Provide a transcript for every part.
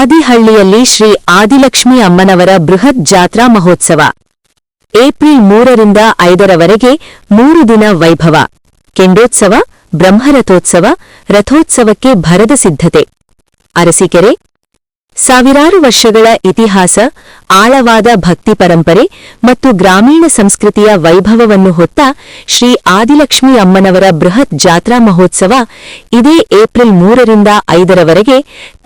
ಆದಿಹಳ್ಳಿಯಲ್ಲಿ ಶ್ರೀ ಆದಿಲಕ್ಷ್ಮಿ ಅಮ್ಮನವರ ಬೃಹತ್ ಜಾತ್ರಾ ಮಹೋತ್ಸವ ಏಪ್ರಿಲ್ 3ರಿಂದ 5ರವರೆಗೆ 3 ದಿನ ವೈಭವ. ಕೆಂಡೋತ್ಸವ, ಬ್ರಹ್ಮರಥೋತ್ಸವ, ರಥೋತ್ಸವಕ್ಕೆ ಭರದ ಸಿದ್ಧತೆ. ಅರಸೀಕೆರೆ ಸಾವಿರಾರು ವರ್ಷಗಳ ಇತಿಹಾಸ, ಆಳವಾದ ಭಕ್ತಿ ಪರಂಪರೆ ಮತ್ತು ಗ್ರಾಮೀಣ ಸಂಸ್ಕೃತಿಯ ವೈಭವವನ್ನು ಹೊತ್ತ ಶ್ರೀ ಆದಿಲಕ್ಷ್ಮಿ ಅಮ್ಮನವರ ಬೃಹತ್ ಜಾತ್ರಾ ಮಹೋತ್ಸವ ಇದೇ ಏಪ್ರಿಲ್ 3ರಿಂದ 5ರವರೆಗೆ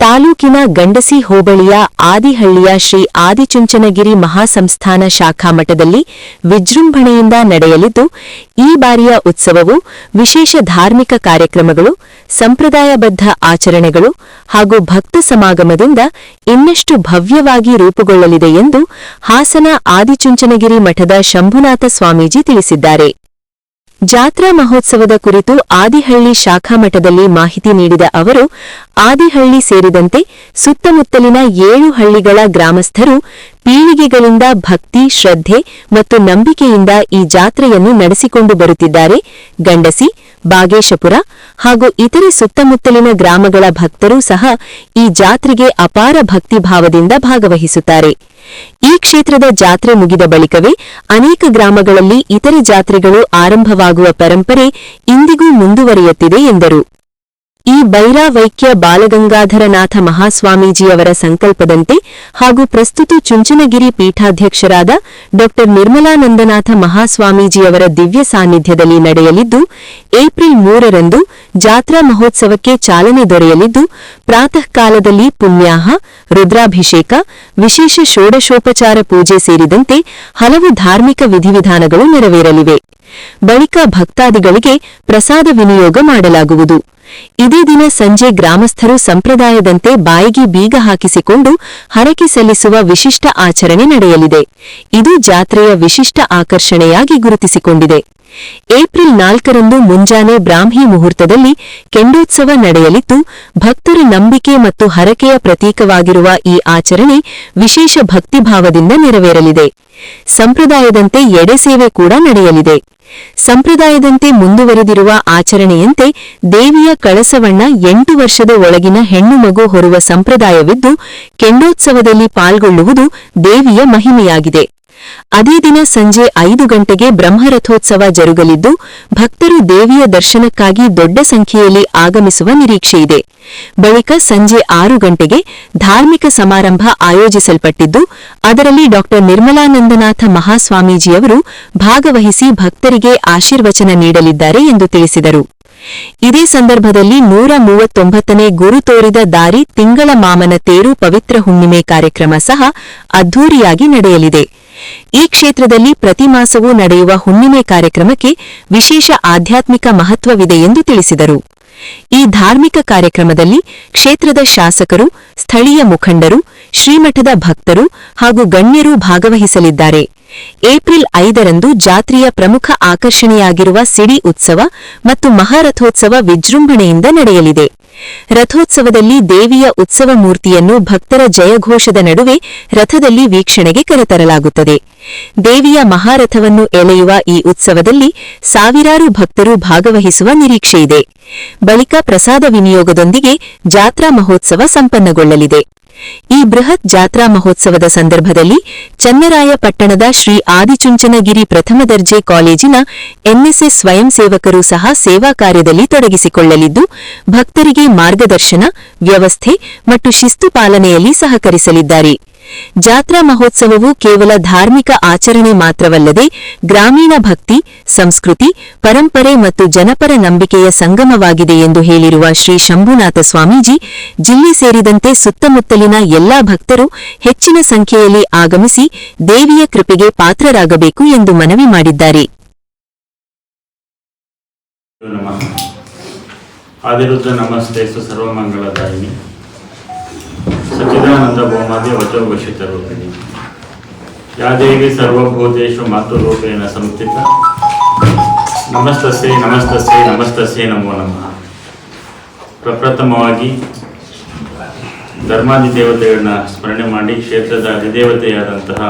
ತಾಲೂಕಿನ ಗಂಡಸಿ ಹೋಬಳಿಯ ಆದಿಹಳ್ಳಿಯ ಶ್ರೀ ಆದಿಚುಂಚನಗಿರಿ ಮಹಾಸಂಸ್ಥಾನ ಶಾಖಾಮಠದಲ್ಲಿ ವಿಜೃಂಭಣೆಯಿಂದ ನಡೆಯಲಿದ್ದು, ಈ ಬಾರಿಯ ಉತ್ಸವವು ವಿಶೇಷ ಧಾರ್ಮಿಕ ಕಾರ್ಯಕ್ರಮಗಳು, ಸಂಪ್ರದಾಯಬದ್ಧ ಆಚರಣೆಗಳು ಹಾಗೂ ಭಕ್ತ ಸಮಾಗಮದಿಂದ ಇನ್ನಷ್ಟು ಭವ್ಯವಾಗಿ ರೂಪುಗೊಳ್ಳಲಿದೆ ಎಂದು ಹಾಸನ ಆದಿಚುಂಚನಗಿರಿ ಮಠದ ಶಂಭುನಾಥ ಸ್ವಾಮೀಜಿ ತಿಳಿಸಿದ್ದಾರೆ. ಜಾತ್ರಾ ಮಹೋತ್ಸವದ ಕುರಿತು ಆದಿಹಳ್ಳಿ ಶಾಖಾಮಠದಲ್ಲಿ ಮಾಹಿತಿ ನೀಡಿದ ಅವರು, ಆದಿಹಳ್ಳಿ ಸೇರಿದಂತೆ ಸುತ್ತಮುತ್ತಲಿನ 7 ಹಳ್ಳಿಗಳ ಗ್ರಾಮಸ್ಥರು ಪೀಳಿಗೆಗಳಿಂದ ಭಕ್ತಿ, ಶ್ರದ್ಧೆ ಮತ್ತು ನಂಬಿಕೆಯಿಂದ ಈ ಜಾತ್ರೆಯನ್ನು ನಡೆಸಿಕೊಂಡು ಬರುತ್ತಿದ್ದಾರೆ. ಗಂಡಸಿ, ಬಾಗೇಶಪುರ ಹಾಗೂ ಇತರೆ ಸುತ್ತಮುತ್ತಲಿನ ಗ್ರಾಮಗಳ ಭಕ್ತರೂ ಸಹ ಈ ಜಾತ್ರೆಗೆ ಅಪಾರ ಭಕ್ತಿಭಾವದಿಂದ ಭಾಗವಹಿಸುತ್ತಾರೆ. ಈ ಕ್ಷೇತ್ರದ ಜಾತ್ರೆ ಮುಗಿದ ಬಳಿಕವೇ ಅನೇಕ ಗ್ರಾಮಗಳಲ್ಲಿ ಇತರೆ ಜಾತ್ರೆಗಳು ಆರಂಭವಾಗುವ ಪರಂಪರೆ ಇಂದಿಗೂ ಮುಂದುವರಿಯುತ್ತಿದೆ ಎಂದರು. ಈ ಬೈರಾವೈಕ್ಯ ಬಾಲಗಂಗಾಧರನಾಥ ಮಹಾಸ್ವಾಮೀಜಿಯವರ ಸಂಕಲ್ಪದಂತೆ ಹಾಗೂ ಪ್ರಸ್ತುತ ಚುಂಚನಗಿರಿ ಪೀಠಾಧ್ಯಕ್ಷರಾದ ಡಾ ನಿರ್ಮಲಾನಂದನಾಥ ಮಹಾಸ್ವಾಮೀಜಿಯವರ ದಿವ್ಯ ಸಾನ್ನಿಧ್ಯದಲ್ಲಿ ನಡೆಯಲಿದ್ದು, ಏಪ್ರಿಲ್ 3ರಂದು ಜಾತ್ರಾ ಮಹೋತ್ಸವಕ್ಕೆ ಚಾಲನೆ ದೊರೆಯಲಿದ್ದು, ಪ್ರಾತಃ ಕಾಲದಲ್ಲಿ ಪುಣ್ಯಾಹ, ರುದ್ರಾಭಿಷೇಕ, ವಿಶೇಷ ಷೋಡಶೋಪಚಾರ ಪೂಜೆ ಸೇರಿದಂತೆ ಹಲವು ಧಾರ್ಮಿಕ ವಿಧಿವಿಧಾನಗಳು ನೆರವೇರಲಿವೆ. ಬಳಿಕ ಭಕ್ತಾದಿಗಳಿಗೆ ಪ್ರಸಾದ ವಿನಿಯೋಗ ಮಾಡಲಾಗುವುದು. ಇದೇ ದಿನ ಸಂಜೆ ಗ್ರಾಮಸ್ಥರು ಸಂಪ್ರದಾಯದಂತೆ ಬಾಯಿಗೆ ಬೀಗ ಹಾಕಿಸಿಕೊಂಡು ಹರಕೆ ಸಲ್ಲಿಸುವ ವಿಶಿಷ್ಟ ಆಚರಣೆ ನಡೆಯಲಿದೆ. ಇದು ಜಾತ್ರೆಯ ವಿಶಿಷ್ಟ ಆಕರ್ಷಣೆಯಾಗಿ ಗುರುತಿಸಿಕೊಂಡಿದೆ. ಏಪ್ರಿಲ್ 4ರಂದು ಮುಂಜಾನೆ ಬ್ರಾಹ್ಮಿ ಮುಹೂರ್ತದಲ್ಲಿ ಕೆಂಡೋತ್ಸವ ನಡೆಯಲಿದ್ದು, ಭಕ್ತರ ನಂಬಿಕೆ ಮತ್ತು ಹರಕೆಯ ಪ್ರತೀಕವಾಗಿರುವ ಈ ಆಚರಣೆ ವಿಶೇಷ ಭಕ್ತಿಭಾವದಿಂದ ನೆರವೇರಲಿದೆ. ಸಂಪ್ರದಾಯದಂತೆ ಎಡೆಸೇವೆ ಕೂಡ ನಡೆಯಲಿದೆ. ಸಂಪ್ರದಾಯದಂತೆ ಮುಂದುವರೆದಿರುವ ಆಚರಣೆಯಂತೆ ದೇವಿಯ ಕಳಸವನ್ನ 8 ವರ್ಷದ ಒಳಗಿನ ಹೆಣ್ಣು ಮಗು ಹೊರುವ ಸಂಪ್ರದಾಯವಿದ್ದು, ಕೆಂಡೋತ್ಸವದಲ್ಲಿ ಪಾಲ್ಗೊಳ್ಳುವುದು ದೇವಿಯ ಮಹಿಮೆಯಾಗಿದೆ. ಅದೇ ದಿನ ಸಂಜೆ 5 ಗಂಟೆಗೆ ಬ್ರಹ್ಮರಥೋತ್ಸವ ಜರುಗಲಿದ್ದು, ಭಕ್ತರು ದೇವಿಯ ದರ್ಶನಕ್ಕಾಗಿ ದೊಡ್ಡ ಸಂಖ್ಯೆಯಲ್ಲಿ ಆಗಮಿಸುವ ನಿರೀಕ್ಷೆಯಿದೆ. ಬಳಿಕ ಸಂಜೆ 6 ಗಂಟೆಗೆ ಧಾರ್ಮಿಕ ಸಮಾರಂಭ ಆಯೋಜಿಸಲ್ಪಟ್ಟಿದ್ದು, ಅದರಲ್ಲಿ ಡಾ ನಿರ್ಮಲಾನಂದನಾಥ ಮಹಾಸ್ವಾಮೀಜಿಯವರು ಭಾಗವಹಿಸಿ ಭಕ್ತರಿಗೆ ಆಶೀರ್ವಚನ ನೀಡಲಿದ್ದಾರೆ ಎಂದು ತಿಳಿಸಿದರು. ಇದೇ ಸಂದರ್ಭದಲ್ಲಿ 139ನೇ ಗುರು ತೋರಿದ ದಾರಿ ತಿಂಗಳ ಮಾಮನ ತೇರು ಪವಿತ್ರ ಹುಣ್ಣಿಮೆ ಕಾರ್ಯಕ್ರಮ ಸಹ ಅದ್ಧೂರಿಯಾಗಿ ನಡೆಯಲಿದೆ. ಈ ಕ್ಷೇತ್ರದಲ್ಲಿ ಪ್ರತಿ ಮಾಸವೂ ನಡೆಯುವ ಹುಣ್ಣಿಮೆ ಕಾರ್ಯಕ್ರಮಕ್ಕೆ ವಿಶೇಷ ಆಧ್ಯಾತ್ಮಿಕ ಮಹತ್ವವಿದೆ ಎಂದು ತಿಳಿಸಿದರು. ಈ ಧಾರ್ಮಿಕ ಕಾರ್ಯಕ್ರಮದಲ್ಲಿ ಕ್ಷೇತ್ರದ ಶಾಸಕರು, ಸ್ಥಳೀಯ ಮುಖಂಡರು, ಶ್ರೀಮಠದ ಭಕ್ತರು ಹಾಗೂ ಗಣ್ಯರು ಭಾಗವಹಿಸಲಿದ್ದಾರೆ. ಏಪ್ರಿಲ್ 5ರಂದು ಜಾತ್ರೆಯ ಪ್ರಮುಖ ಆಕರ್ಷಣೆಯಾಗಿರುವ ಸಿಡಿ ಉತ್ಸವ ಮತ್ತು ಮಹಾರಥೋತ್ಸವ ವಿಜೃಂಭಣೆಯಿಂದ ನಡೆಯಲಿದೆ. ರಥೋತ್ಸವದಲ್ಲಿ ದೇವಿಯ ಉತ್ಸವ ಮೂರ್ತಿಯನ್ನು ಭಕ್ತರ ಜಯಘೋಷದ ನಡುವೆ ರಥದಲ್ಲಿ ವೀಕ್ಷಣೆಗೆ ಕರೆತರಲಾಗುತ್ತದೆ. ದೇವಿಯ ಮಹಾರಥವನ್ನು ಎಳೆಯುವ ಈ ಉತ್ಸವದಲ್ಲಿ ಸಾವಿರಾರು ಭಕ್ತರು ಭಾಗವಹಿಸುವ ನಿರೀಕ್ಷೆಯಿದೆ. ಬಳಿಕ ಪ್ರಸಾದ ವಿನಿಯೋಗದೊಂದಿಗೆ ಜಾತ್ರಾ ಮಹೋತ್ಸವ ಸಂಪನ್ನಗೊಳ್ಳಲಿದೆ. ಈ ಬೃಹತ್ ಜಾತ್ರಾ ಮಹೋತ್ಸವದ ಸಂದರ್ಭದಲ್ಲಿ ಚನ್ನರಾಯಪಟ್ಟಣದ ಶ್ರೀ ಆದಿಚುಂಚನಗಿರಿ ಪ್ರಥಮ ದರ್ಜೆ ಕಾಲೇಜಿನ ಎನ್ಎಸ್ಎಸ್ ಸ್ವಯಂ ಸೇವಕರು ಸಹ ಸೇವಾ ಕಾರ್ಯದಲ್ಲಿ ತೊಡಗಿಸಿಕೊಳ್ಳಲಿದ್ದು, ಭಕ್ತರಿಗೆ ಮಾರ್ಗದರ್ಶನ, ವ್ಯವಸ್ಥೆ ಮತ್ತು ಶಿಸ್ತು ಪಾಲನೆಯಲ್ಲಿ ಸಹಕರಿಸಲಿದ್ದಾರೆ. ಜಾತ್ರಾ ಮಹೋತ್ಸವವು ಕೇವಲ ಧಾರ್ಮಿಕ ಆಚರಣೆ ಮಾತ್ರವಲ್ಲದೆ ಗ್ರಾಮೀಣ ಭಕ್ತಿ, ಸಂಸ್ಕೃತಿ, ಪರಂಪರೆ ಮತ್ತು ಜನಪರ ನಂಬಿಕೆಯ ಸಂಗಮವಾಗಿದೆ ಎಂದು ಹೇಳಿರುವ ಶ್ರೀ ಶಂಭುನಾಥ ಸ್ವಾಮೀಜಿ, ಜಿಲ್ಲೆ ಸೇರಿದಂತೆ ಸುತ್ತಮುತ್ತಲಿನ ಎಲ್ಲಾ ಭಕ್ತರು ಹೆಚ್ಚಿನ ಸಂಖ್ಯೆಯಲ್ಲಿ ಆಗಮಿಸಿ ದೇವಿಯ ಕೃಪೆಗೆ ಪಾತ್ರರಾಗಬೇಕು ಎಂದು ಮನವಿ ಮಾಡಿದ್ದಾರೆ. ಆದಿರುದ್ರ ನಮಸ್ತೆಸ್ತು ಸರ್ವಮಂಗಳದಾಯಿನಿ ಸಚ್ಚಿದಾನಂದ ಭೌಮಾದಿ ವಚೋಘೋಷಿತ ರೂಪಿಣಿ ಯಾ ದೇವಿ ಸರ್ವಭೂತೇಷು ಮಾತೃರೂಪೇಣ ಸಂಸ್ಥಿತ ನಮಸ್ತಸ್ಯೈ ನಮಸ್ತಸ್ಯೈ ನಮಸ್ತಸ್ಯೈ ನಮೋ ನಮಃ. ಪ್ರಪ್ರಥಮವಾಗಿ ಧರ್ಮಾದಿ ದೇವತೆಗಳನ್ನ ಸ್ಮರಣೆ ಮಾಡಿ ಕ್ಷೇತ್ರದ ಅಧಿದೇವತೆಯಾದಂತಹ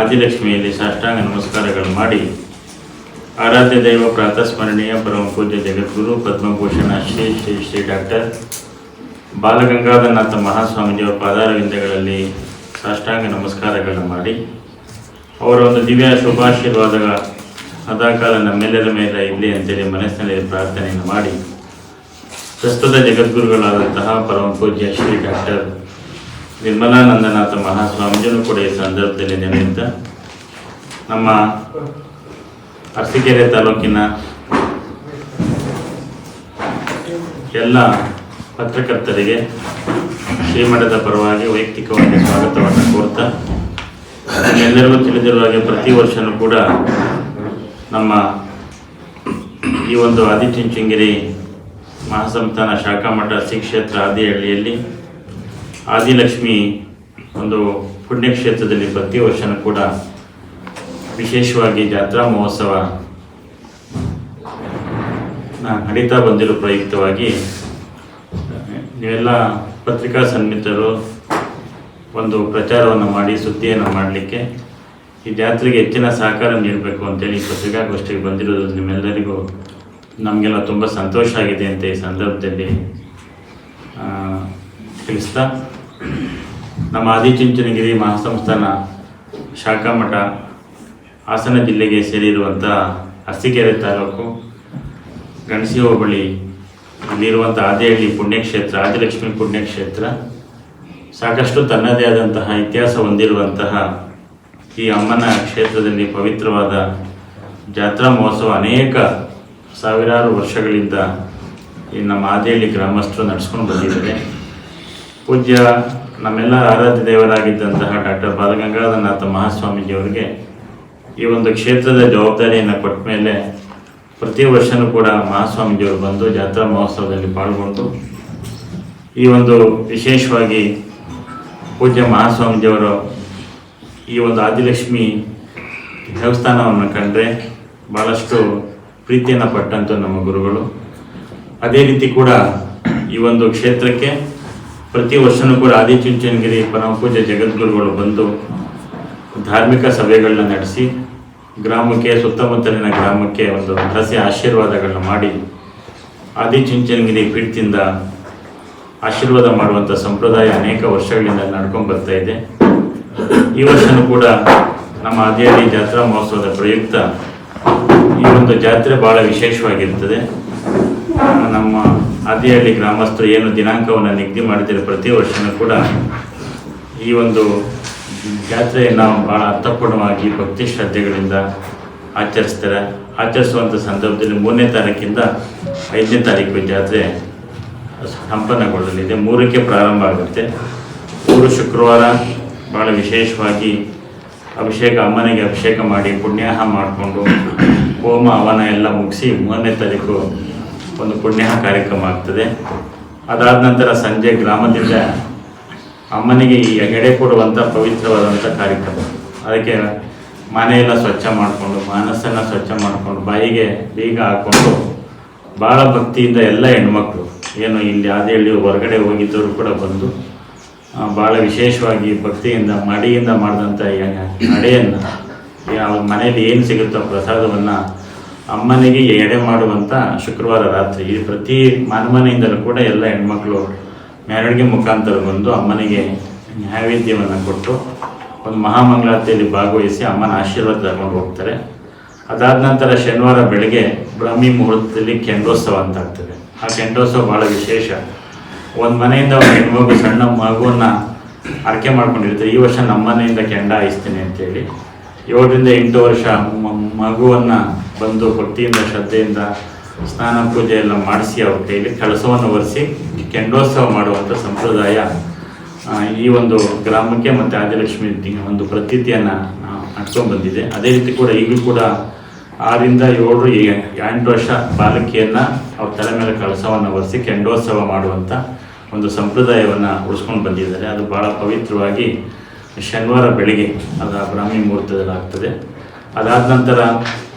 ಆದಿಲಕ್ಷ್ಮಿಯಲ್ಲಿ ಸಾಷ್ಟಾಂಗ ನಮಸ್ಕಾರಗಳು ಮಾಡಿ, ಆರಾಧ್ಯ ದೈವ ಪ್ರಾತಃ ಸ್ಮರಣೀಯ ಪರಮ ಪೂಜ್ಯ ಜಗದ್ಗುರು ಪದ್ಮಭೂಷಣ ಶ್ರೀ ಶ್ರೀ ಶ್ರೀ ಡಾಕ್ಟರ್ ಬಾಲಗಂಗಾಧರನಾಥ ಮಹಾಸ್ವಾಮೀಜಿಯವರ ಪಾದಾರವಿಂದಗಳಲ್ಲಿ ಸಾಷ್ಟಾಂಗ ನಮಸ್ಕಾರಗಳನ್ನು ಮಾಡಿ ಅವರ ಒಂದು ದಿವ್ಯ ಶುಭಾಶೀರ್ವಾದ ಸದಾಕಾಲ ನಮ್ಮೆಲ್ಲರ ಮೇಲೆ ಇರಲಿ ಅಂತೇಳಿ ಮನಸ್ಸಿನಲ್ಲಿ ಪ್ರಾರ್ಥನೆಯನ್ನು ಮಾಡಿ ಪ್ರಸ್ತುತ ಜಗದ್ಗುರುಗಳಾದಂತಹ ಪರಮ ಪೂಜ್ಯ ಶ್ರೀ ಡಾಕ್ಟರ್ ನಿರ್ಮಲಾನಂದನಾಥ ಮಹಾಸ್ವಾಮೀಜಿಯೂ ಕೂಡ ಈ ಸಂದರ್ಭದಲ್ಲಿ ನೆನೆಯುತ್ತ ನಮ್ಮ ಅರಸೀಕೆರೆ ತಾಲೂಕಿನ ಎಲ್ಲ ಪತ್ರಕರ್ತರಿಗೆ ಶ್ರೀಮಠದ ಪರವಾಗಿ ವೈಯಕ್ತಿಕವಾಗಿ ಸ್ವಾಗತವನ್ನು ಕೋರ್ತಾ ಎಲ್ಲರಿಗೂ ತಿಳಿದಿರುವ ಹಾಗೆ ಪ್ರತಿ ವರ್ಷವೂ ಕೂಡ ನಮ್ಮ ಈ ಒಂದು ಆದಿಚುಂಚನಗಿರಿ ಮಹಾಸಂಸ್ಥಾನ ಶಾಖಾಮಠ ಶ್ರೀ ಕ್ಷೇತ್ರ ಆದಿಹಳ್ಳಿಯಲ್ಲಿ ಆದಿಲಕ್ಷ್ಮಿ ಒಂದು ಪುಣ್ಯಕ್ಷೇತ್ರದಲ್ಲಿ ಪ್ರತಿ ವರ್ಷವೂ ಕೂಡ ವಿಶೇಷವಾಗಿ ಜಾತ್ರಾ ಮಹೋತ್ಸವ ನಡೀತಾ ಬಂದಿರೋ ಪ್ರಯುಕ್ತವಾಗಿ ನೀವೆಲ್ಲ ಪತ್ರಿಕಾ ಸನ್ಮಿತರು ಒಂದು ಪ್ರಚಾರವನ್ನು ಮಾಡಿ ಸುದ್ದಿಯನ್ನು ಮಾಡಲಿಕ್ಕೆ ಈ ಜಾತ್ರೆಗೆ ಹೆಚ್ಚಿನ ಸಹಕಾರ ನೀಡಬೇಕು ಅಂತೇಳಿ ಪತ್ರಿಕಾಗೋಷ್ಠಿಗೆ ಬಂದಿರೋದು ನಿಮ್ಮೆಲ್ಲರಿಗೂ ನಮಗೆಲ್ಲ ತುಂಬ ಸಂತೋಷ ಆಗಿದೆ ಅಂತ ಈ ಸಂದರ್ಭದಲ್ಲಿ ತಿಳಿಸ್ತಾ ನಮ್ಮ ಆದಿಚುಂಚನಗಿರಿ ಮಹಾಸಂಸ್ಥಾನ ಶಾಖಾಮಠ ಹಾಸನ ಜಿಲ್ಲೆಗೆ ಸೇರಿರುವಂಥ ಅರಸೀಕೆರೆ ತಾಲೂಕು ಗಣಸಿ ಹೋಬಳಿ ಅಲ್ಲಿರುವಂಥ ಆದಿಹಳ್ಳಿ ಪುಣ್ಯಕ್ಷೇತ್ರ ಆದಿಲಕ್ಷ್ಮಿ ಪುಣ್ಯಕ್ಷೇತ್ರ ಸಾಕಷ್ಟು ತನ್ನದೇ ಆದಂತಹ ಇತಿಹಾಸ ಹೊಂದಿರುವಂತಹ ಈ ಅಮ್ಮನ ಕ್ಷೇತ್ರದಲ್ಲಿ ಪವಿತ್ರವಾದ ಜಾತ್ರಾ ಮಹೋತ್ಸವ ಅನೇಕ ಸಾವಿರಾರು ವರ್ಷಗಳಿಂದ ಈ ನಮ್ಮ ಆದಿಹಳ್ಳಿ ಗ್ರಾಮಸ್ಥರು ನಡೆಸ್ಕೊಂಡು ಬಂದಿದ್ದಾರೆ. ಪೂಜ್ಯ ನಮ್ಮೆಲ್ಲ ಆರಾಧ್ಯ ದೇವರಾಗಿದ್ದಂತಹ ಡಾಕ್ಟರ್ ಬಾಲಗಂಗಾಧರನಾಥ ಮಹಾಸ್ವಾಮೀಜಿಯವರಿಗೆ ಈ ಒಂದು ಕ್ಷೇತ್ರದ ಜವಾಬ್ದಾರಿಯನ್ನು ಕೊಟ್ಟ ಮೇಲೆ ಪ್ರತಿ ವರ್ಷವೂ ಕೂಡ ಮಹಾಸ್ವಾಮೀಜಿಯವರು ಬಂದು ಜಾತ್ರಾ ಮಹೋತ್ಸವದಲ್ಲಿ ಪಾಲ್ಗೊಂಡು ಈ ಒಂದು ವಿಶೇಷವಾಗಿ ಪೂಜ್ಯ ಮಹಾಸ್ವಾಮೀಜಿಯವರು ಈ ಒಂದು ಆದಿಲಕ್ಷ್ಮಿ ದೇವಸ್ಥಾನವನ್ನು ಕಂಡ್ರೆ ಭಾಳಷ್ಟು ಪ್ರೀತಿಯನ್ನು ಪಟ್ಟಂಥ ನಮ್ಮ ಗುರುಗಳು. ಅದೇ ರೀತಿ ಕೂಡ ಈ ಒಂದು ಕ್ಷೇತ್ರಕ್ಕೆ ಪ್ರತಿ ವರ್ಷವೂ ಕೂಡ ಆದಿಚುಂಚನಗಿರಿ ಪರಮ ಪೂಜ್ಯ ಜಗದ್ಗುರುಗಳು ಬಂದು ಧಾರ್ಮಿಕ ಸಭೆಗಳನ್ನ ನಡೆಸಿ ಗ್ರಾಮಕ್ಕೆ ಸುತ್ತಮುತ್ತಲಿನ ಗ್ರಾಮಕ್ಕೆ ಒಂದು ರಹಸ್ಯ ಆಶೀರ್ವಾದಗಳನ್ನ ಮಾಡಿ ಆದಿಚುಂಚನಗಿರಿ ಪೀಠದಿಂದ ಆಶೀರ್ವಾದ ಮಾಡುವಂಥ ಸಂಪ್ರದಾಯ ಅನೇಕ ವರ್ಷಗಳಿಂದ ನಡ್ಕೊಂಡು ಬರ್ತಾ ಇದೆ. ಈ ವರ್ಷವೂ ಕೂಡ ನಮ್ಮ ಆದಿಹಳ್ಳಿ ಜಾತ್ರಾ ಮಹೋತ್ಸವದ ಪ್ರಯುಕ್ತ ಈ ಒಂದು ಜಾತ್ರೆ ಭಾಳ ವಿಶೇಷವಾಗಿರ್ತದೆ. ನಮ್ಮ ಆದಿಹಳ್ಳಿ ಗ್ರಾಮಸ್ಥರು ಏನು ದಿನಾಂಕವನ್ನು ನಿಗದಿ ಮಾಡಿದರೆ ಪ್ರತಿ ವರ್ಷವೂ ಕೂಡ ಈ ಒಂದು ಜಾತ್ರೆಯನ್ನು ಭಾಳ ಅರ್ಥಪೂರ್ಣವಾಗಿ ಭಕ್ತಿ ಶ್ರದ್ಧೆಗಳಿಂದ ಆಚರಿಸ್ತಾರೆ. ಆಚರಿಸುವಂಥ ಸಂದರ್ಭದಲ್ಲಿ 3ನೇ ತಾರೀಕಿಂದ 5ನೇ ತಾರೀಕು ಜಾತ್ರೆ ಸಂಪನ್ನಗೊಳ್ಳಲಿದೆ. 3ಕ್ಕೆ ಪ್ರಾರಂಭ ಆಗುತ್ತೆ. 3 ಶುಕ್ರವಾರ ಭಾಳ ವಿಶೇಷವಾಗಿ ಅಭಿಷೇಕ ಅಮ್ಮನಿಗೆ ಅಭಿಷೇಕ ಮಾಡಿ ಪುಣ್ಯಾಹ ಮಾಡಿಕೊಂಡು ಹೋಮ ಹವನ ಎಲ್ಲ ಮುಗಿಸಿ 3ನೇ ತಾರೀಕು ಒಂದು ಪುಣ್ಯಾಹ ಕಾರ್ಯಕ್ರಮ ಆಗ್ತದೆ. ಅದಾದ ನಂತರ ಸಂಜೆ ಗ್ರಾಮದಿಂದ ಅಮ್ಮನಿಗೆ ಈ ಎಡೆ ಕೊಡುವಂಥ ಪವಿತ್ರವಾದಂಥ ಕಾರ್ಯಕ್ರಮ. ಅದಕ್ಕೆ ಮನೆಯೆಲ್ಲ ಸ್ವಚ್ಛ ಮಾಡಿಕೊಂಡು ಮನಸ್ಸನ್ನು ಸ್ವಚ್ಛ ಮಾಡಿಕೊಂಡು ಬಾಯಿಗೆ ಬೀಗ ಹಾಕ್ಕೊಂಡು ಭಾಳ ಭಕ್ತಿಯಿಂದ ಎಲ್ಲ ಹೆಣ್ಮಕ್ಳು ಏನು ಇಲ್ಲಿ ಆದಿಹಳ್ಳಿ ಹೊರಗಡೆ ಹೋಗಿದ್ದವರು ಕೂಡ ಬಂದು ಭಾಳ ವಿಶೇಷವಾಗಿ ಭಕ್ತಿಯಿಂದ ಮಡಿಯಿಂದ ಮಾಡಿದಂಥ ನಡೆಯನ್ನು ಅವ್ರ ಮನೆಯಲ್ಲಿ ಏನು ಸಿಗುತ್ತೋ ಪ್ರಸಾದವನ್ನು ಅಮ್ಮನಿಗೆ ಎಡೆ ಮಾಡುವಂಥ ಶುಕ್ರವಾರ ರಾತ್ರಿ ಈ ಪ್ರತಿ ಮನೆಯಿಂದಲೂ ಕೂಡ ಎಲ್ಲ ಹೆಣ್ಮಕ್ಳು ಮೆರವಣಿಗೆ ಮುಖಾಂತರ ಬಂದು ಅಮ್ಮನಿಗೆ ನೈವೇದ್ಯವನ್ನು ಕೊಟ್ಟು ಒಂದು ಮಹಾಮಂಗಳಾರತಿಯಲ್ಲಿ ಭಾಗವಹಿಸಿ ಅಮ್ಮನ ಆಶೀರ್ವಾದ ತಗೊಂಡು ಹೋಗ್ತಾರೆ. ಅದಾದ ನಂತರ ಶನಿವಾರ ಬೆಳಗ್ಗೆ ಬ್ರಾಹ್ಮಿ ಮುಹೂರ್ತದಲ್ಲಿ ಕೆಂಡೋತ್ಸವ ಅಂತ ಆಗ್ತದೆ. ಆ ಕೆಂಡೋತ್ಸವ ಭಾಳ ವಿಶೇಷ. ಒಂದು ಮನೆಯಿಂದ ಒಂದು ಹೆಣ್ಮಗು ಸಣ್ಣ ಮಗುವನ್ನು ಆರಕೆ ಮಾಡ್ಕೊಂಡಿರ್ತಾರೆ. ಈ ವರ್ಷ ನಮ್ಮ ಮನೆಯಿಂದ ಕೆಂಡ ಹಾಯಿಸ್ತೀನಿ ಅಂತೇಳಿ 7ರಿಂದ 8 ವರ್ಷ ಮಗುವನ್ನು ಬಂದು ಭಕ್ತಿಯಿಂದ ಶ್ರದ್ಧೆಯಿಂದ ಸ್ನಾನ ಪೂಜೆ ಎಲ್ಲ ಮಾಡಿಸಿ ಅವ್ರ ಕೈಲಿ ಕಳಸವನ್ನು ಒರೆಸಿ ಕೆಂಡೋತ್ಸವ ಮಾಡುವಂಥ ಸಂಪ್ರದಾಯ ಈ ಒಂದು ಗ್ರಾಮಕ್ಕೆ ಮತ್ತು ಆದಿಲಕ್ಷ್ಮಿ ಒಂದು ಪ್ರತೀತಿಯನ್ನು ನಡ್ಕೊಂಡು ಬಂದಿದೆ. ಅದೇ ರೀತಿ ಕೂಡ ಈಗಲೂ ಕೂಡ 6ರಿಂದ 7 ವರ್ಷ ಬಾಲಕಿಯನ್ನು ಅವ್ರ ತಲೆ ಮೇಲೆ ಕಳಸವನ್ನು ಒರೆಸಿ ಕೆಂಡೋತ್ಸವ ಮಾಡುವಂಥ ಒಂದು ಸಂಪ್ರದಾಯವನ್ನು ಉಳಿಸ್ಕೊಂಡು ಬಂದಿದ್ದಾರೆ. ಅದು ಭಾಳ ಪವಿತ್ರವಾಗಿ ಶನಿವಾರ ಬೆಳಿಗ್ಗೆ ಅದು ಬ್ರಾಹ್ಮಿ ಮುಹೂರ್ತದಲ್ಲಿ ಆಗ್ತದೆ. ಅದಾದ ನಂತರ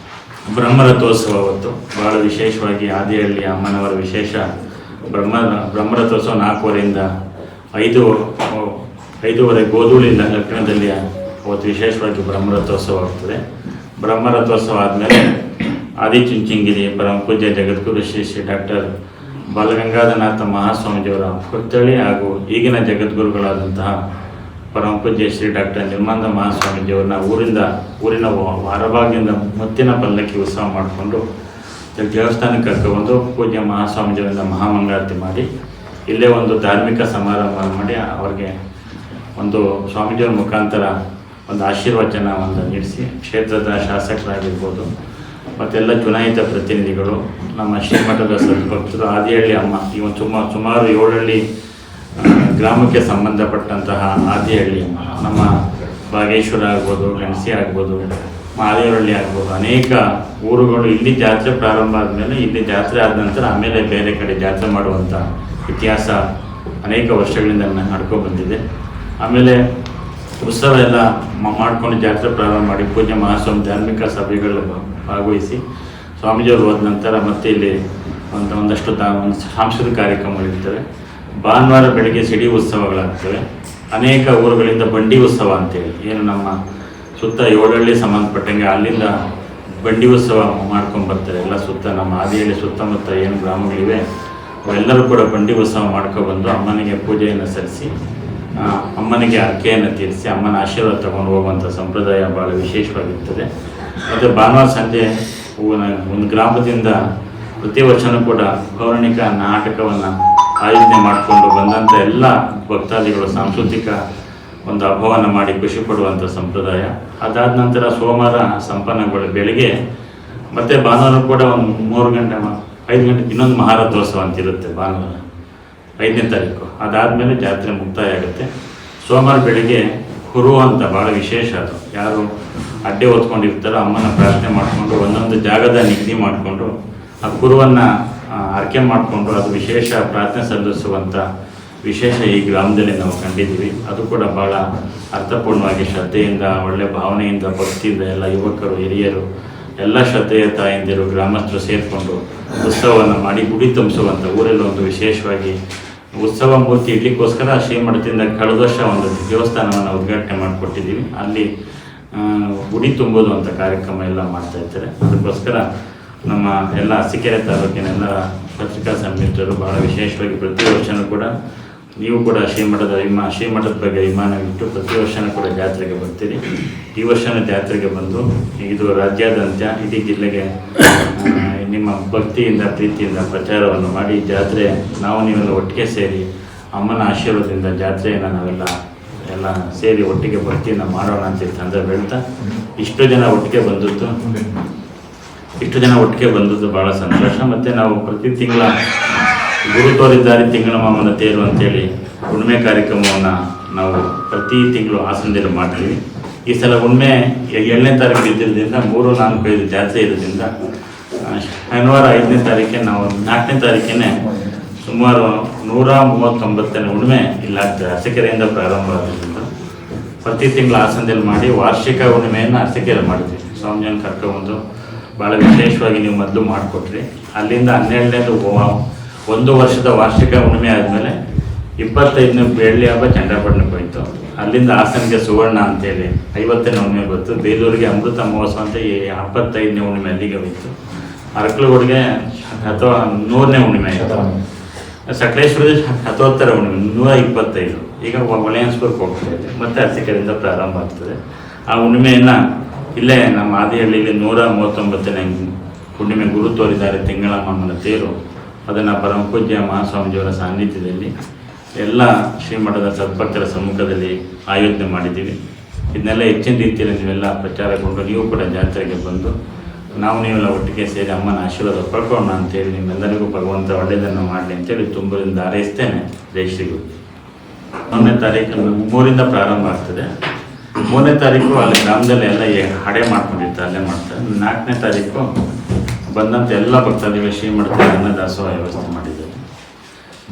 ಬ್ರಹ್ಮರಥೋತ್ಸವ ಹೊತ್ತು ಭಾಳ ವಿಶೇಷವಾಗಿ ಆದಿಹಳ್ಳಿ ಅಮ್ಮನವರ ವಿಶೇಷ ಬ್ರಹ್ಮರಥೋತ್ಸವ 4:15ರಿಂದ 5:30 ಗೋಧೂಳಿ ಲಗ್ನದಲ್ಲಿ ಅವತ್ತು ವಿಶೇಷವಾಗಿ ಬ್ರಹ್ಮರಥೋತ್ಸವ ಆಗ್ತದೆ. ಬ್ರಹ್ಮರಥೋತ್ಸವ ಆದಮೇಲೆ ಆದಿಚುಂಚನಗಿರಿ ಪರಮ ಪೂಜ್ಯ ಜಗದ್ಗುರು ಶ್ರೀ ಡಾಕ್ಟರ್ ಬಾಲಗಂಗಾಧರನಾಥ ಮಹಾಸ್ವಾಮೀಜಿಯವರ ಪುತ್ಥಳಿ ಹಾಗೂ ಈಗಿನ ಜಗದ್ಗುರುಗಳಾದಂತಹ ಪರಮ ಪೂಜ್ಯ ಶ್ರೀ ಡಾಕ್ಟರ್ ನಿರ್ಮಾನಂದ ಮಹಾಸ್ವಾಮೀಜಿಯವ್ರನ್ನ ಊರಿನ ಹೊರಭಾಗದಿಂದ ಮುತ್ತಿನ ಪಲ್ಲಕ್ಕಿ ಉತ್ಸವ ಮಾಡಿಕೊಂಡು ದೇವಸ್ಥಾನಕ್ಕೆ ಕರ್ಕೊಂಡು ಪೂಜ್ಯ ಮಹಾಸ್ವಾಮೀಜಿಯವರಿಂದ ಮಹಾಮಂಗಳಾರತಿ ಮಾಡಿ ಇಲ್ಲೇ ಒಂದು ಧಾರ್ಮಿಕ ಸಮಾರಂಭ ಮಾಡಿ ಅವ್ರಿಗೆ ಒಂದು ಸ್ವಾಮೀಜಿಯವರ ಮುಖಾಂತರ ಒಂದು ಆಶೀರ್ವಚನವನ್ನು ನೀಡಿಸಿ ಕ್ಷೇತ್ರದ ಶಾಸಕರಾಗಿರ್ಬೋದು ಮತ್ತೆಲ್ಲ ಚುನಾಯಿತ ಪ್ರತಿನಿಧಿಗಳು ನಮ್ಮ ಶ್ರೀಮಠದ ಸದ್ಭಕ್ತರು ಆದಿಹಳ್ಳಿ ಅಮ್ಮ ಈ ಒಂದು ಸುಮಾರು 7 ಹಳ್ಳಿ ಗ್ರಾಮಕ್ಕೆ ಸಂಬಂಧಪಟ್ಟಂತಹ ಆದಿಹಳ್ಳಿ ಅಮ್ಮ ನಮ್ಮ ಬಾಗೇಶ್ವರ ಆಗ್ಬೋದು ಗಣಸಿ ಆಗ್ಬೋದು ಮಾದೇವರಹಳ್ಳಿ ಆಗ್ಬೋದು ಅನೇಕ ಊರುಗಳು ಇಲ್ಲಿ ಜಾತ್ರೆ ಪ್ರಾರಂಭ ಆದಮೇಲೆ ಇಲ್ಲಿ ಜಾತ್ರೆ ಆದ ನಂತರ ಆಮೇಲೆ ಬೇರೆ ಕಡೆ ಜಾತ್ರೆ ಮಾಡುವಂಥ ಇತಿಹಾಸ ಅನೇಕ ವರ್ಷಗಳಿಂದ ನಡ್ಕೊಂಡು ಬಂದಿದೆ. ಆಮೇಲೆ ಉತ್ಸವ ಎಲ್ಲ ಮಾಡಿಕೊಂಡು ಜಾತ್ರೆ ಪ್ರಾರಂಭ ಮಾಡಿ ಪೂಜ್ಯ ಮಹಾಸ್ವಾಮಿ ಧಾರ್ಮಿಕ ಸಭೆಗಳು ಭಾಗವಹಿಸಿ ಸ್ವಾಮೀಜಿಯವರು ಹೋದ ನಂತರ ಮತ್ತೆ ಇಲ್ಲಿ ಒಂದಷ್ಟು ಸಾಂಸ್ಕೃತಿಕ ಕಾರ್ಯಕ್ರಮಗಳಿರ್ತವೆ. ಭಾನುವಾರ ಬೆಳಗ್ಗೆ ಸಿಡಿ ಉತ್ಸವಗಳಾಗ್ತವೆ. ಅನೇಕ ಊರುಗಳಿಂದ ಬಂಡಿ ಉತ್ಸವ ಅಂತೇಳಿ ಏನು ನಮ್ಮ ಸುತ್ತ 7 ಹಳ್ಳಿ ಸಂಬಂಧಪಟ್ಟಂಗೆ ಅಲ್ಲಿಂದ ಬಂಡಿ ಉತ್ಸವ ಮಾಡ್ಕೊಂಡ್ಬರ್ತಾರೆ. ಎಲ್ಲ ಸುತ್ತ ನಮ್ಮ ಆದಿಹಳ್ಳಿ ಸುತ್ತಮುತ್ತ ಏನು ಗ್ರಾಮಗಳಿವೆ ಅವೆಲ್ಲರೂ ಕೂಡ ಬಂಡಿ ಉತ್ಸವ ಮಾಡ್ಕೊಬಂದು ಅಮ್ಮನಿಗೆ ಪೂಜೆಯನ್ನು ಸಲ್ಲಿಸಿ ಅಮ್ಮನಿಗೆ ಅರ್ಕೆಯನ್ನು ತೀರಿಸಿ ಅಮ್ಮನ ಆಶೀರ್ವಾದ ತಗೊಂಡು ಹೋಗುವಂಥ ಸಂಪ್ರದಾಯ ಭಾಳ ವಿಶೇಷವಾಗಿರ್ತದೆ. ಮತ್ತು ಭಾನುವಾರ ಸಂಜೆ ಒಂದು ಗ್ರಾಮದಿಂದ ಪ್ರತಿ ವರ್ಷವೂ ಕೂಡ ಪೌರಾಣಿಕ ನಾಟಕವನ್ನು ಆಯೋಜನೆ ಮಾಡಿಕೊಂಡು ಬಂದಂಥ ಎಲ್ಲ ಭಕ್ತಾದಿಗಳು ಸಾಂಸ್ಕೃತಿಕ ಒಂದು ಹಬ್ಬವನ್ನು ಮಾಡಿ ಖುಷಿ ಪಡುವಂಥ ಸಂಪ್ರದಾಯ. ಅದಾದ ನಂತರ ಸೋಮವಾರ ಸಂಪನ್ನಗಳು ಬೆಳಿಗ್ಗೆ ಮತ್ತು ಭಾನುವಾರ ಕೂಡ ಒಂದು 3 ಗಂಟೆ 5 ಗಂಟೆಗೆ ಇನ್ನೊಂದು ಮಹಾರಥೋತ್ಸವ ಅಂತಿರುತ್ತೆ ಭಾನುವಾರ 5ನೇ ತಾರೀಕು. ಅದಾದಮೇಲೆ ಜಾತ್ರೆ ಮುಕ್ತಾಯ ಆಗುತ್ತೆ. ಸೋಮವಾರ ಬೆಳಿಗ್ಗೆ ಹುರು ಅಂತ ಭಾಳ ವಿಶೇಷ. ಅದು ಯಾರು ಅಡ್ಡೆ ಹೊತ್ಕೊಂಡಿರ್ತಾರೋ ಅಮ್ಮನ ಪ್ರಾರ್ಥನೆ ಮಾಡಿಕೊಂಡು ಒಂದೊಂದು ಜಾಗದ ನಿಗದಿ ಮಾಡಿಕೊಂಡು ಆ ಕುರುವನ್ನು ಆರಕೆ ಮಾಡಿಕೊಂಡು ಅದು ವಿಶೇಷ ಪ್ರಾರ್ಥನೆ ಸಲ್ಲಿಸುವಂಥ ವಿಶೇಷ ಈ ಗ್ರಾಮದಲ್ಲಿ ನಾವು ಕಂಡಿದ್ದೀವಿ. ಅದು ಕೂಡ ಭಾಳ ಅರ್ಥಪೂರ್ಣವಾಗಿ ಶ್ರದ್ಧೆಯಿಂದ ಒಳ್ಳೆಯ ಭಾವನೆಯಿಂದ ಭಕ್ತಿಯಿಂದ ಎಲ್ಲ ಯುವಕರು ಹಿರಿಯರು ಎಲ್ಲ ಶ್ರದ್ಧೆಯ ತಾಯಂದಿರು ಗ್ರಾಮಸ್ಥರು ಸೇರಿಕೊಂಡು ಉತ್ಸವವನ್ನು ಮಾಡಿ ಗುಡಿ ತುಂಬಿಸುವಂಥ ಊರಲ್ಲಿ ಒಂದು ವಿಶೇಷವಾಗಿ ಉತ್ಸವ ಮೂರ್ತಿ ಇಡ್ಲಿಕ್ಕೋಸ್ಕರ ಶ್ರೀಮಠದಿಂದ ಕಳೆದ ವರ್ಷ ಒಂದು ದೇವಸ್ಥಾನವನ್ನು ಉದ್ಘಾಟನೆ ಮಾಡಿಕೊಟ್ಟಿದ್ದೀವಿ. ಅಲ್ಲಿ ಗುಡಿ ತುಂಬೋದು ಅಂತ ಕಾರ್ಯಕ್ರಮ ಎಲ್ಲ ಮಾಡ್ತಾಯಿರ್ತಾರೆ. ಅದಕ್ಕೋಸ್ಕರ ನಮ್ಮ ಎಲ್ಲ ಅರಸೀಕೆರೆ ತಾಲೂಕಿನೆಲ್ಲ ಪತ್ರಿಕಾ ಸಮಿತಿಯರು ಭಾಳ ವಿಶೇಷವಾಗಿ ಪ್ರತಿ ವರ್ಷವೂ ಕೂಡ ನೀವು ಕೂಡ ಶ್ರೀಮಠದ ಬಗ್ಗೆ ಅಭಿಮಾನವಿಟ್ಟು ಪ್ರತಿ ವರ್ಷವೂ ಕೂಡ ಜಾತ್ರೆಗೆ ಬರ್ತೀರಿ. ಈ ವರ್ಷವೂ ಜಾತ್ರೆಗೆ ಬಂದು ಇದು ರಾಜ್ಯಾದ್ಯಂತ ಇಡೀ ಜಿಲ್ಲೆಗೆ ನಿಮ್ಮ ಭಕ್ತಿಯಿಂದ ಪ್ರೀತಿಯಿಂದ ಪ್ರಚಾರವನ್ನು ಮಾಡಿ ಜಾತ್ರೆ ನೀವೆಲ್ಲ ಒಟ್ಟಿಗೆ ಸೇರಿ ಅಮ್ಮನ ಆಶೀರ್ವಾದದಿಂದ ಜಾತ್ರೆಯನ್ನು ನಾವೆಲ್ಲ ಸೇರಿ ಒಟ್ಟಿಗೆ ಭಕ್ತಿಯನ್ನು ಮಾಡೋಣ ಅಂತ ಸಂದರ್ಭ ಹೇಳ್ತಾ ಇಷ್ಟು ಜನ ಒಟ್ಟಿಗೆ ಬಂದದ್ದು ಭಾಳ ಸಂತೋಷ. ಮತ್ತು ನಾವು ಪ್ರತಿ ತಿಂಗಳ ಗುರು ತೋರಿದ್ದಾರೆ ತಿಂಗಳ ಮಾಮನ ತೇರು ಅಂತೇಳಿ ಹುಣ್ಣಿಮೆ ಕಾರ್ಯಕ್ರಮವನ್ನು ನಾವು ಪ್ರತಿ ತಿಂಗಳು ಹಾಸನದಲ್ಲಿ ಮಾಡ್ತೀವಿ. ಈ ಸಲ ಹುಣ್ಣಿಮೆ 7ನೇ ತಾರೀಕು ಇದ್ದಿದ್ದರಿಂದ 3, 4, 5 ಜಾತ್ರೆ ಇರೋದ್ರಿಂದ ಶನಿವಾರ 5ನೇ ತಾರೀಕೆ ನಾವು 4ನೇ ತಾರೀಕೇ ಸುಮಾರು 139ನೇ ಹುಣ್ಣಿಮೆ ಇಲ್ಲಾಗ್ತದೆ. ಅರಸೀಕೆರೆಯಿಂದ ಪ್ರಾರಂಭ ಆಗೋದ್ರಿಂದ ಪ್ರತಿ ತಿಂಗಳು ಹಾಸನದಲ್ಲಿ ಮಾಡಿ ವಾರ್ಷಿಕ ಹುಣ್ಣಿಮೆಯನ್ನು ಅರಸೀಕೆರೆ ಮಾಡಿದ್ವಿ. ಸ್ವಾಮಿಯನ್ನು ಕರ್ಕೊಂಡ್ಬಂದು ಭಾಳ ವಿಶೇಷವಾಗಿ ನೀವು ಮೊದಲು ಮಾಡಿಕೊಟ್ರಿ. ಅಲ್ಲಿಂದ 12ನೇದು 1 ವರ್ಷದ ವಾರ್ಷಿಕ ಹುಣ್ಣಿಮೆ ಆದಮೇಲೆ 25ನೇ ಬೆಳ್ಳಿ ಹಬ್ಬ ಚಂದ್ರಪಟ್ಟಣಕ್ಕೆ ಹೋಯಿತು. ಅಲ್ಲಿಂದ ಹಾಸನಿಗೆ ಸುವರ್ಣ ಅಂತೇಳಿ 50ನೇ ಹುಣ್ಣಿಮೆ ಬಂತು. ಬೇಲೂರಿಗೆ ಅಮೃತ ಮಹೋತ್ಸವ ಅಂತ 75ನೇ ಹುಣ್ಣಿಮೆ ಅಲ್ಲಿಗೆ ಹೋಯಿತು. ಅರಕಲಗೂಡಿಗೆ ಅಥವಾ 100ನೇ ಹುಣ್ಣಿಮೆ ಆಯಿತು. ಸಕಲೇಶ್ವರದ 70ರ ಹುಣ್ಣಿಮೆ 125. ಈಗ ಒಳೆಯನ್ಸ್ಪುರಕ್ಕೆ ಹೋಗ್ತಾ ಇದೆ. ಮತ್ತು ಅರಸೀಕೆರೆಯಿಂದ ಪ್ರಾರಂಭ ಆಗ್ತದೆ. ಆ ಹುಣ್ಣಿಮೆಯನ್ನು ಇಲ್ಲೇ ನಮ್ಮ ಆದಿಹಳ್ಳಿಯಲ್ಲಿ 139ನೇ ಹುಣ್ಣಿಮೆ ಗುರು ತೋರಿದ್ದಾರೆ ತಿಂಗಳ ಮಾಮನ ತೇರು. ಅದನ್ನು ಪರಮ ಪೂಜ್ಯ ಮಹಾಸ್ವಾಮೀಜಿಯವರ ಸಾನ್ನಿಧ್ಯದಲ್ಲಿ ಎಲ್ಲ ಶ್ರೀಮಠದ ಸದ್ಭಕ್ತರ ಸಮ್ಮುಖದಲ್ಲಿ ಆಯೋಜನೆ ಮಾಡಿದ್ದೀವಿ. ಇದನ್ನೆಲ್ಲ ಹೆಚ್ಚಿನ ರೀತಿಯಲ್ಲಿ ನೀವೆಲ್ಲ ಪ್ರಚಾರಗೊಂಡು ನೀವು ಕೂಡ ಜಾತ್ರೆಗೆ ಬಂದು ನೀವೆಲ್ಲ ಒಟ್ಟಿಗೆ ಸೇರಿ ಅಮ್ಮನ ಆಶೀರ್ವಾದ ಪಡ್ಕೊಳ್ಳೋಣ ಅಂತೇಳಿ ನಿಮ್ಮೆಲ್ಲರಿಗೂ ಭಗವಂತ ಒಳ್ಳೆಯದನ್ನು ಮಾಡಲಿ ಅಂತೇಳಿ ತುಂಬರಿಂದ ಹಾರೈಸ್ತೇನೆ. ಜೈ ಶ್ರೀ ಗುರು. 1ನೇ ತಾರೀಕು 3ರಿಂದ ಪ್ರಾರಂಭ ಆಗ್ತದೆ. 3ನೇ ತಾರೀಕು ಅಲ್ಲಿ ಗ್ರಾಮದಲ್ಲಿ ಎಲ್ಲ ಹಡೆ ಮಾಡ್ಕೊಂಡಿರ್ತಾರೆ, ಅಲ್ಲೇ ಮಾಡ್ತಾರೆ. 4ನೇ ತಾರೀಕು ಬಂದಂಥ ಎಲ್ಲ ಭಕ್ತಾದಿಗಳು ಶ್ರೀಮಠದ ಅನ್ನದಾಸೋಹ ವ್ಯವಸ್ಥೆ ಮಾಡಿದ್ದಾರೆ.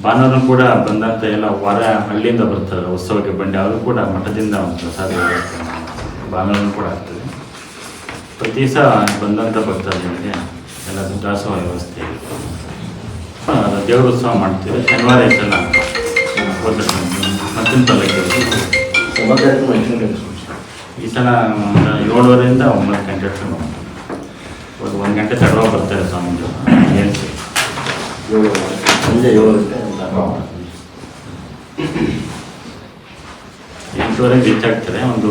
ಭಾನುವಾರ ಕೂಡ ಬಂದಂಥ ಎಲ್ಲ ಹಳ್ಳಿಯಿಂದ ಬರ್ತಾರೆ ಉತ್ಸವಕ್ಕೆ ಬಂದು ಅವರು ಕೂಡ ಮಠದಿಂದ ಒಂದು ಪ್ರಸಾದ ವ್ಯವಸ್ಥೆ ಭಾನುವಾರ ಕೂಡ ಆಗ್ತದೆ. ಪ್ರತಿ ಸಹ ಬಂದಂಥ ಭಕ್ತಾದಿಗಳಿಗೆ ಎಲ್ಲ ದಾಸೋಹ ವ್ಯವಸ್ಥೆ ದೇವರ ಉತ್ಸವ ಮಾಡ್ತೀವಿ. ಶನಿವಾರ ಎಲ್ಲ ಮತ್ತಿನ ಪಲ್ಲಕ್ಕಿ ಈ ಸಲ 7:30ರಿಂದ 9 ಗಂಟೆ ಅಷ್ಟು 1 ಗಂಟೆ ತಡವಾಗಿ ಬರ್ತಾರೆ ಸ್ವಾಮೀಜಿ. ಸಂಜೆ 7 ಗಂಟೆ 8:30 ರೀಚ್ ಆಗ್ತಾರೆ. ಒಂದು